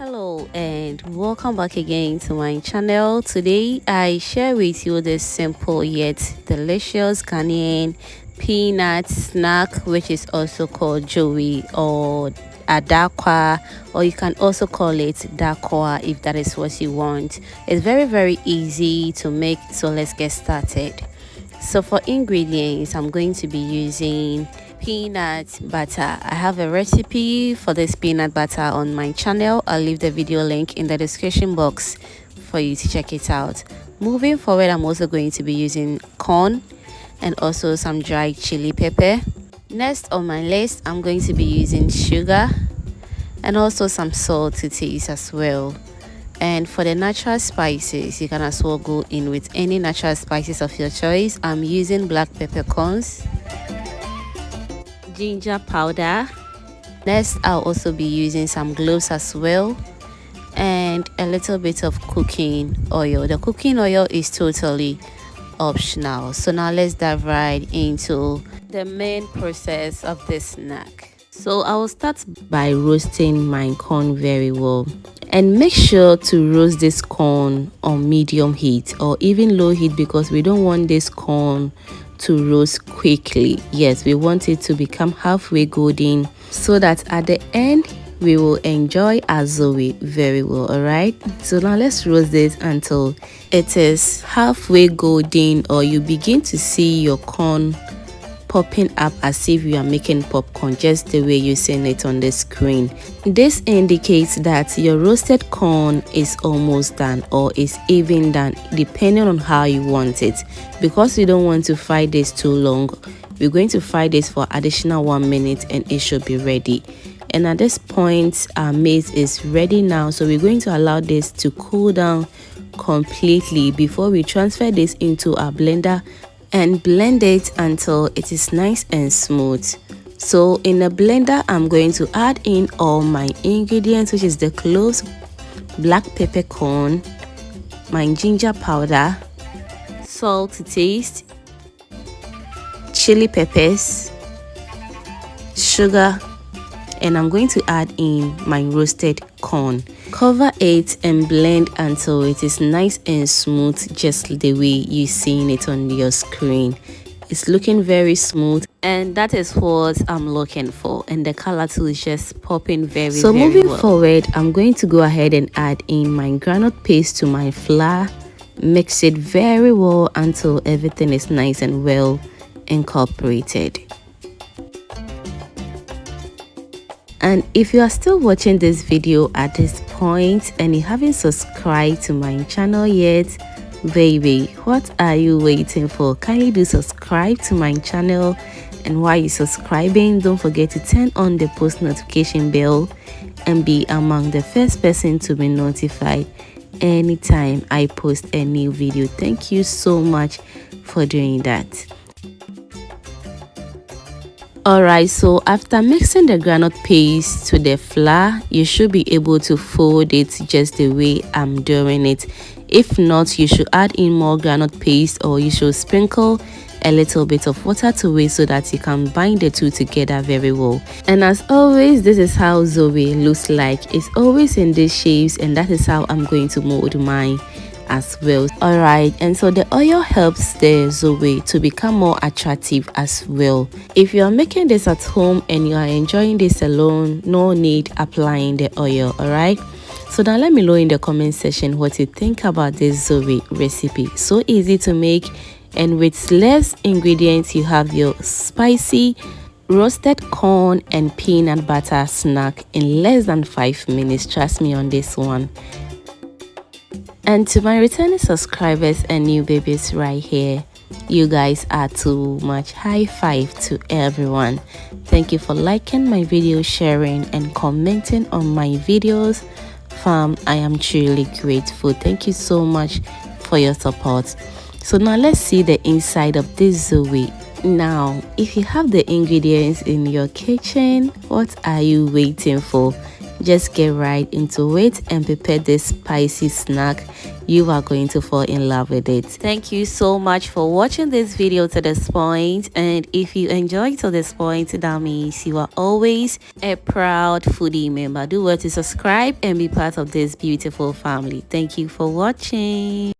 Hello and welcome back again to my channel. Today I share with you this simple yet delicious Ghanaian peanut snack, which is also called Joey or Adaakwa, or you can also call it Dakowa if that is what you want. It's very easy to make, so let's get started. So for ingredients, I'm going to be using peanut butter. I have a recipe for this peanut butter on my channel. I'll leave the video link in the description box for you to check it out. Moving forward, I'm also going to be using corn and also some dried chili pepper. Next on my list, I'm going to be using sugar and also some salt to taste as well. And for the natural spices, you can as well go in with any natural spices of your choice. I'm using black peppercorns, ginger powder. Next, I'll also be using some cloves as well, and a little bit of cooking oil. The cooking oil is totally optional. So now let's dive right into the main process of this snack. So I will start by roasting my corn very well, and make sure to roast this corn on medium heat or even low heat, because we don't want this corn to roast quickly. Yes, we want it to become halfway golden so that at the end we will enjoy our Zoe very well. All right, so now let's roast this until it is halfway golden, or you begin to see your corn popping up as if you are making popcorn, just the way you see it on the screen. This indicates that your roasted corn is almost done or is even done, depending on how you want it. Because we don't want to fry this too long, we're going to fry this for additional 1 minute and it should be ready. And at this point, our maize is ready now, so we're going to allow this to cool down completely before we transfer this into our blender and blend it until it is nice and smooth. So in a blender, I'm going to add in all my ingredients, which is the cloves, black peppercorn, my ginger powder, salt to taste, chili peppers, sugar, and I'm going to add in my roasted corn. Cover it and blend until it is nice and smooth, just the way you're seeing it on your screen. It's looking very smooth, and that is what I'm looking for, and the color too is just popping very well. So moving forward, I'm going to go ahead and add in my groundnut paste to my flour. Mix it very well until everything is nice and well incorporated. And if you are still watching this video at this point and you haven't subscribed to my channel yet, baby, what are you waiting for? Kindly do subscribe to my channel, and while you're subscribing, don't forget to turn on the post notification bell and be among the first person to be notified anytime I post a new video. Thank you so much for doing that. Alright, so after mixing the groundnut paste to the flour, you should be able to fold it just the way I'm doing it. If not, you should add in more groundnut paste, or you should sprinkle a little bit of water to it so that you can bind the two together very well. And as always, this is how Zoe looks like. It's always in these shapes, and that is how I'm going to mold mine as well. Alright, and so the oil helps the Zoe to become more attractive as well. If you are making this at home and you are enjoying this alone, no need applying the oil. Alright, so now let me know in the comment section what you think about this Zoe recipe. So easy to make, and with less ingredients, you have your spicy roasted corn and peanut butter snack in less than 5 minutes. Trust me on this one. And to my returning subscribers and new babies right here, you guys are too much. High five to everyone. Thank you for liking my video, sharing and commenting on my videos. Fam, I am truly grateful. Thank you so much for your support. So now let's see the inside of this Zoe. Now, if you have the ingredients in your kitchen, what are you waiting for? Just get right into it and prepare this spicy snack. You are going to fall in love with it. Thank you so much for watching this video to this point, and if you enjoyed to this point, that means you are always a proud foodie member. Do well to subscribe and be part of this beautiful family. Thank you for watching.